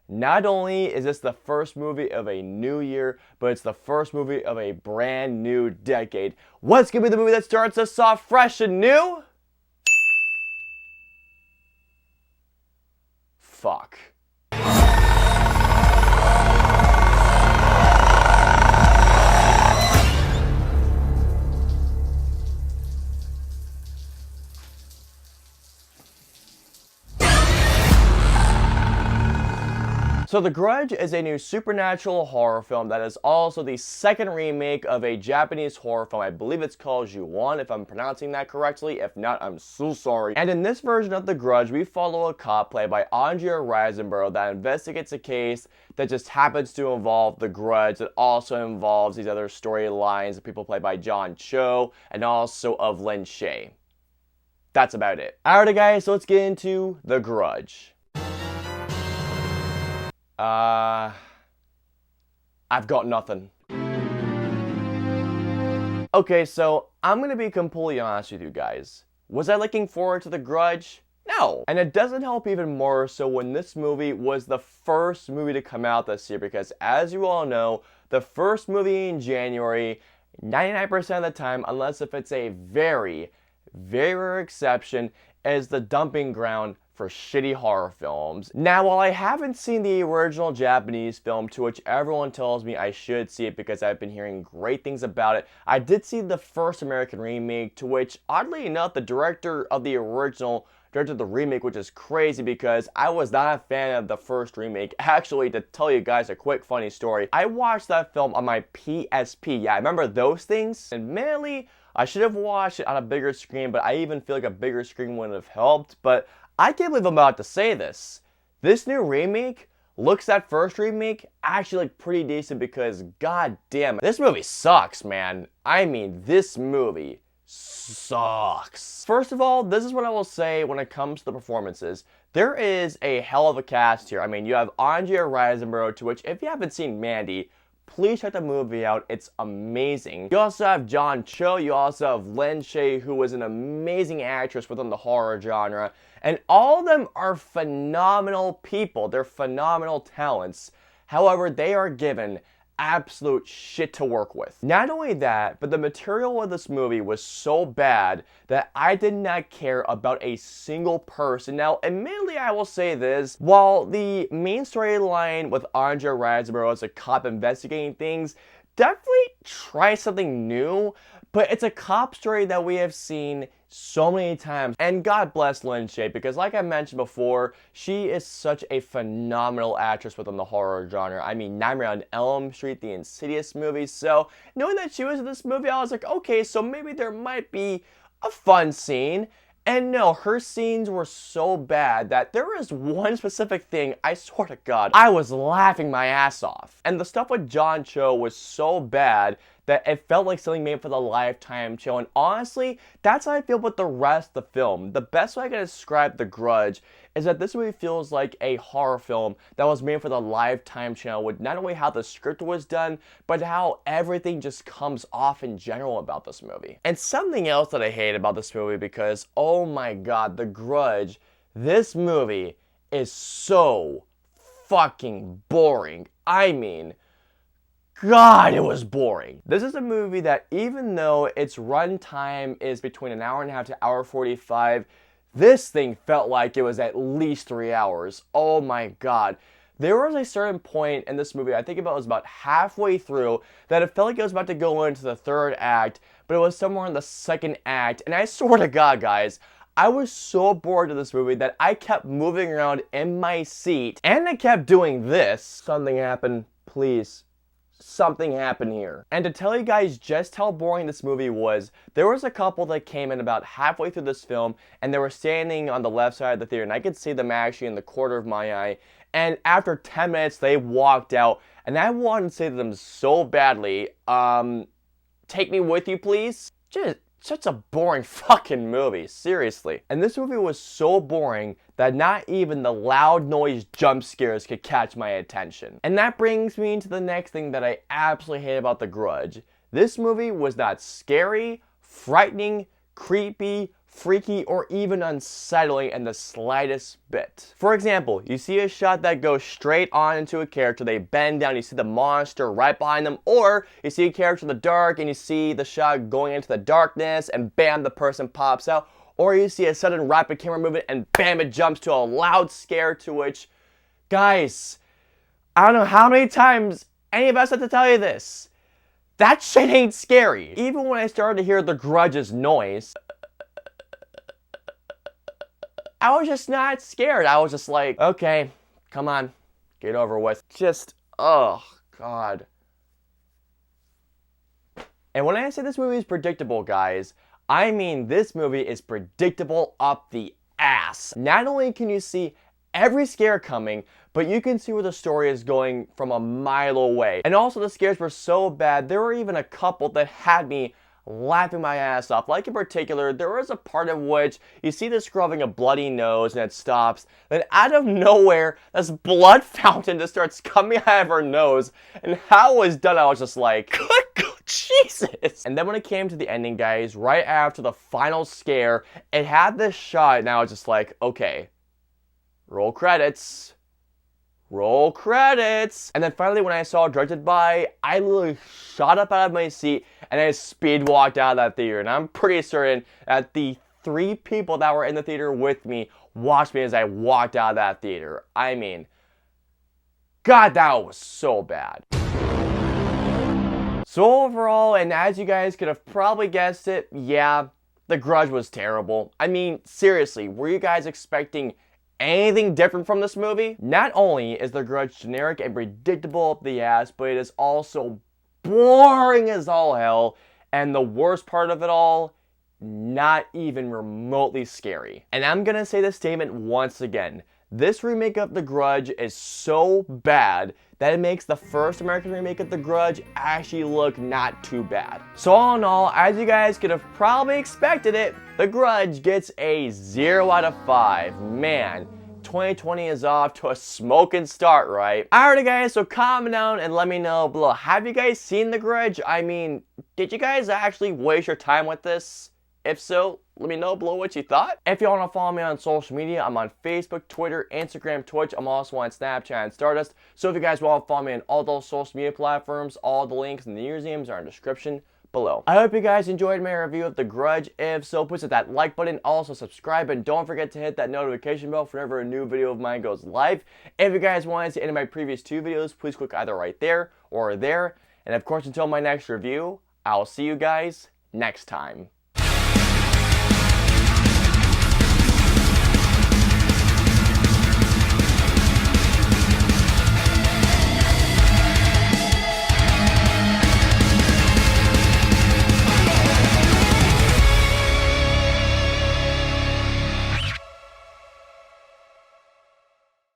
Not only is this the first movie of a new year, but it's the first movie of a brand new decade. What's gonna be the movie that starts us off fresh and new? Fuck. So The Grudge is a new supernatural horror film that is also the second remake of a Japanese horror film. I believe it's called Ju-On, if I'm pronouncing that correctly. If not, I'm so sorry. And in this version of The Grudge, we follow a cop played by Andrea Riseborough that investigates a case that just happens to involve The Grudge. It also involves these other storylines of people played by John Cho and also of Lin Shaye. That's about it. Alright guys, so let's get into The Grudge. I've got nothing. Okay, so I'm gonna be completely honest with you guys. Was I looking forward to The Grudge? No. And it doesn't help even more so when this movie was the first movie to come out this year, because as you all know, the first movie in January, 99% of the time, unless if it's a very, very rare exception, is the dumping ground for shitty horror films. Now, while I haven't seen the original Japanese film, to which everyone tells me I should see it because I've been hearing great things about it, I did see the first American remake, to which, oddly enough, the director of the original directed the remake, which is crazy because I was not a fan of the first remake. Actually, to tell you guys a quick funny story, I watched that film on my PSP. Yeah, I remember those things. Admittedly, I should have watched it on a bigger screen, but I even feel like a bigger screen wouldn't have helped. But I can't believe I'm about to say this. This new remake looks that first remake actually like pretty decent because god damn it, this movie sucks, man. I mean, this movie sucks. First of all, this is what I will say when it comes to the performances. There is a hell of a cast here. I mean, you have Andrea Riseborough, to which if you haven't seen Mandy, please check the movie out. It's amazing. You also have John Cho. You also have Lin Shaye, who is an amazing actress within the horror genre. And all of them are phenomenal people. They're phenomenal talents. However, they are given absolute shit to work with. Not only that, but the material of this movie was so bad that I did not care about a single person. Now, admittedly, I will say this, while the main storyline with Andrea Riseborough as a cop investigating things definitely tries something new, but it's a cop story that we have seen so many times. And God bless Lin Shaye, because like I mentioned before, she is such a phenomenal actress within the horror genre. I mean, Nightmare on Elm Street, the Insidious movies. So knowing that she was in this movie, I was like, okay, so maybe there might be a fun scene. And no, her scenes were so bad that there is one specific thing, I swear to God, I was laughing my ass off. And the stuff with John Cho was so bad that it felt like something made for the Lifetime channel. And honestly, that's how I feel with the rest of the film. The best way I can describe The Grudge is that this movie feels like a horror film that was made for the Lifetime channel, with not only how the script was done, but how everything just comes off in general about this movie. And something else that I hate about this movie, because oh my god, The Grudge, this movie is so fucking boring. I mean, God, it was boring. This is a movie that, even though its runtime is between an hour and a half to hour 45, this thing felt like it was at least 3 hours. Oh my god. There was a certain point in this movie, I think it was about halfway through, that it felt like it was about to go into the third act, but it was somewhere in the second act. And I swear to God, guys, I was so bored of this movie that I kept moving around in my seat, and I kept doing this. Something happened, please. Something happened here. And to tell you guys just how boring this movie was, there was a couple that came in about halfway through this film, and they were standing on the left side of the theater, and I could see them actually in the corner of my eye. And after 10 minutes, they walked out, and I wanted to say to them so badly, take me with you, please? Just such a boring fucking movie, seriously. And this movie was so boring that not even the loud noise jump scares could catch my attention. And that brings me to the next thing that I absolutely hate about The Grudge. This movie was not scary, frightening, creepy, freaky, or even unsettling in the slightest bit. For example, you see a shot that goes straight on into a character, they bend down, you see the monster right behind them, or you see a character in the dark and you see the shot going into the darkness and bam, the person pops out, or you see a sudden rapid camera movement and bam, it jumps to a loud scare, to which, guys, I don't know how many times any of us have to tell you this. That shit ain't scary. Even when I started to hear the Grudge's noise, I was just not scared. I was just like, okay, come on, get over with. Just, oh, God. And when I say this movie is predictable, guys, I mean this movie is predictable up the ass. Not only can you see every scare coming, but you can see where the story is going from a mile away. And also the scares were so bad, there were even a couple that had me laughing my ass off. Like in particular, there was a part in which you see this girl having a bloody nose and it stops. Then out of nowhere, this blood fountain just starts coming out of her nose. And how it was done, I was just like, good God, Jesus. And then when it came to the ending, guys, right after the final scare, it had this shot and I was just like, okay, roll credits. Roll credits. And then finally when I saw Directed By, I literally shot up out of my seat and I speed walked out of that theater. And I'm pretty certain that the 3 people that were in the theater with me watched me as I walked out of that theater. I mean, God, that was so bad. So overall, and as you guys could have probably guessed it, yeah, The Grudge was terrible. I mean, seriously, were you guys expecting anything different from this movie? Not only is The Grudge generic and predictable up the ass, but it is also boring as all hell, and the worst part of it all, not even remotely scary. And I'm gonna say this statement once again. This remake of The Grudge is so bad that it makes the first American remake of The Grudge actually look not too bad. So all in all, as you guys could have probably expected it, The Grudge gets a 0 out of 5. Man, 2020 is off to a smoking start, right? Alrighty guys, so comment down and let me know below. Have you guys seen The Grudge? I mean, did you guys actually waste your time with this? If so, let me know below what you thought. If you want to follow me on social media, I'm on Facebook, Twitter, Instagram, Twitch. I'm also on Snapchat and Stardust. So if you guys want to follow me on all those social media platforms, all the links and the usernames are in the description below. I hope you guys enjoyed my review of The Grudge. If so, please hit that like button, also subscribe, and don't forget to hit that notification bell for whenever a new video of mine goes live. If you guys want to see any of my previous 2 videos, please click either right there or there. And of course, until my next review, I'll see you guys next time.